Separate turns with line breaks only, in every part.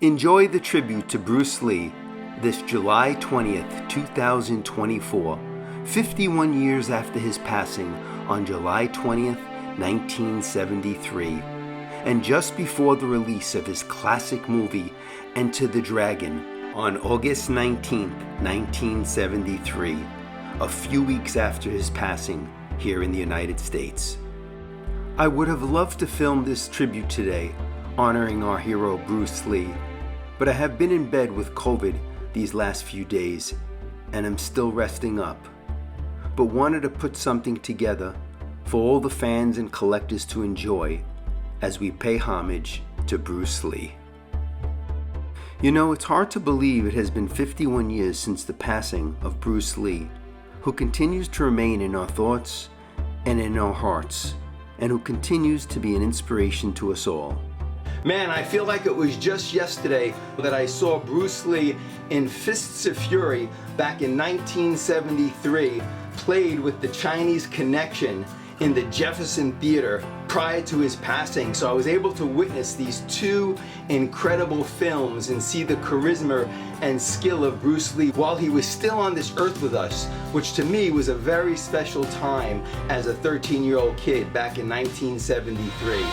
Enjoy the tribute to Bruce Lee this July 20th, 2024, 51 years after his passing on July 20th, 1973, and just before the release of his classic movie Enter the Dragon on August 19th, 1973, a few weeks after his passing here in the United States. I would have loved to film this tribute today, honoring our hero Bruce Lee, but I have been in bed with COVID these last few days, and I'm still resting up, but wanted to put something together for all the fans and collectors to enjoy as we pay homage to Bruce Lee. You know, it's hard to believe it has been 51 years since the passing of Bruce Lee, who continues to remain in our thoughts and in our hearts, and who continues to be an inspiration to us all. Man, I feel like it was just yesterday that I saw Bruce Lee in Fists of Fury back in 1973, played with the Chinese Connection in the Jefferson Theater prior to his passing. So I was able to witness these two incredible films and see the charisma and skill of Bruce Lee while he was still on this earth with us, which to me was a very special time as a 13-year-old kid back in 1973.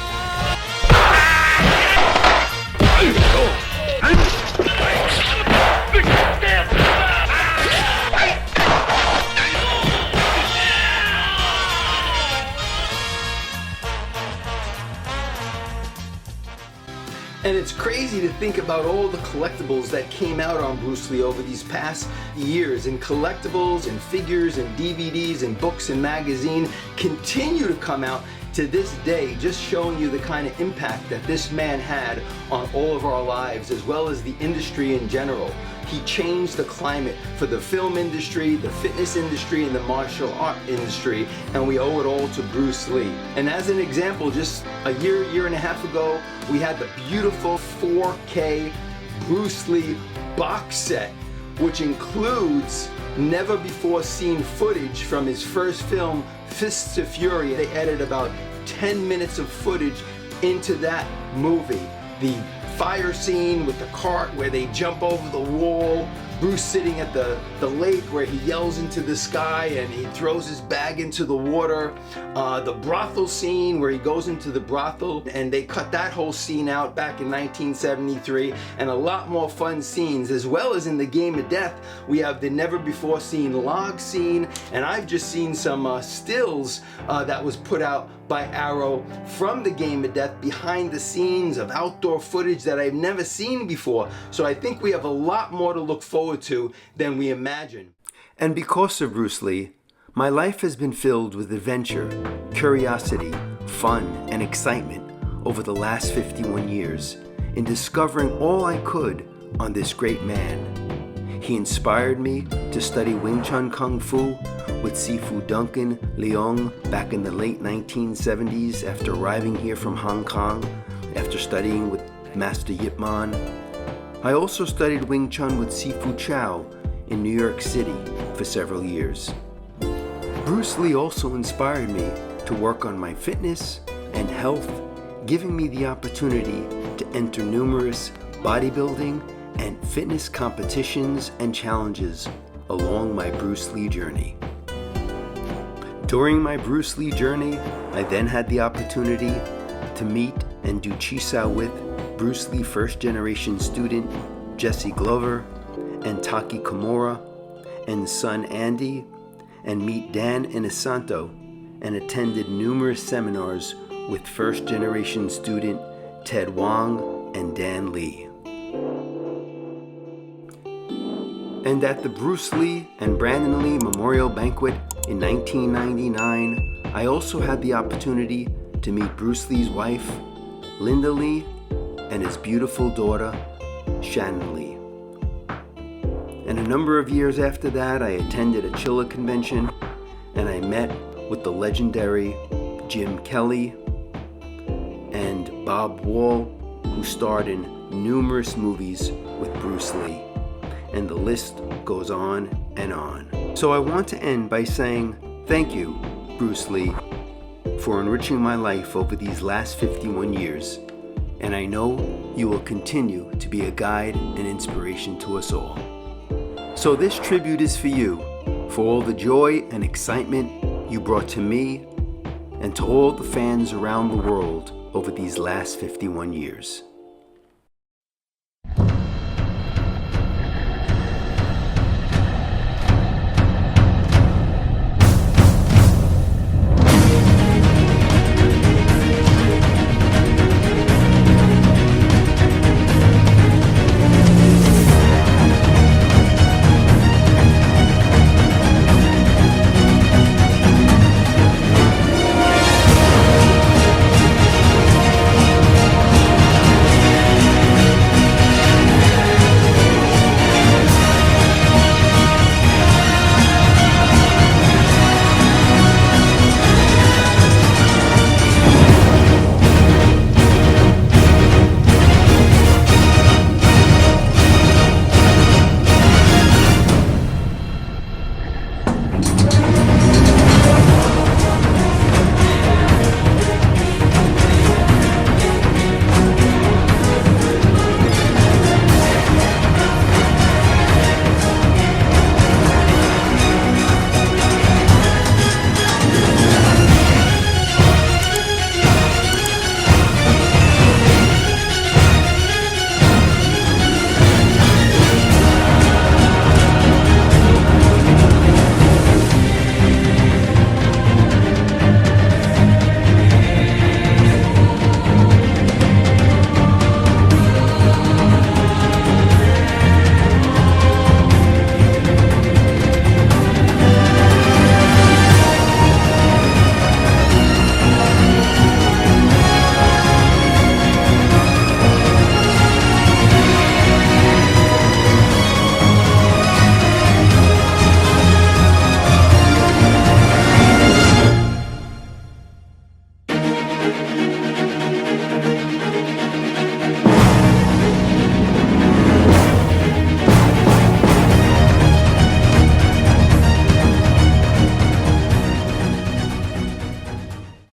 And it's crazy to think about all the collectibles that came out on Bruce Lee over these past years, and collectibles and figures and DVDs and books and magazines continue to come out to this day, just showing you the kind of impact that this man had on all of our lives, as well as the industry in general. He changed the climate for the film industry, the fitness industry, and the martial art industry, and we owe it all to Bruce Lee. And as an example, just a year and a half ago, we had the beautiful 4K Bruce Lee box set, which includes never before seen footage from his first film, Fists of Fury. They added about 10 minutes of footage into that movie. The fire scene with the cart where they jump over the wall, Bruce sitting at the lake where he yells into the sky and he throws his bag into the water, the brothel scene where he goes into the brothel, and they cut that whole scene out back in 1973, and a lot more fun scenes, as well as in the Game of Death we have the never before seen log scene, and I've just seen some stills that was put out by Arrow from the Game of Death, behind the scenes of outdoor footage that I've never seen before. So I think we have a lot more to look forward to than we imagine. And because of Bruce Lee, my life has been filled with adventure, curiosity, fun, and excitement over the last 51 years in discovering all I could on this great man. He inspired me to study Wing Chun Kung Fu with Sifu Duncan Leong back in the late 1970s after arriving here from Hong Kong after studying with Master Yip Man. I also studied Wing Chun with Sifu Chow in New York City for several years. Bruce Lee also inspired me to work on my fitness and health, giving me the opportunity to enter numerous bodybuilding and fitness competitions and challenges along my Bruce Lee journey. During my Bruce Lee journey, I then had the opportunity to meet and do Chisao with Bruce Lee first generation student Jesse Glover and Taki Kimura and son Andy, and meet Dan Inosanto, and attended numerous seminars with first generation student Ted Wong and Dan Lee. And at the Bruce Lee and Brandon Lee Memorial Banquet in 1999, I also had the opportunity to meet Bruce Lee's wife, Linda Lee, and his beautiful daughter, Shannon Lee. And a number of years after that, I attended a Chilla convention, and I met with the legendary Jim Kelly and Bob Wall, who starred in numerous movies with Bruce Lee. And the list goes on and on. So I want to end by saying thank you, Bruce Lee, for enriching my life over these last 51 years and I know you will continue to be a guide and inspiration to us all. So this tribute is for you, for all the joy and excitement you brought to me and to all the fans around the world over these last 51 years.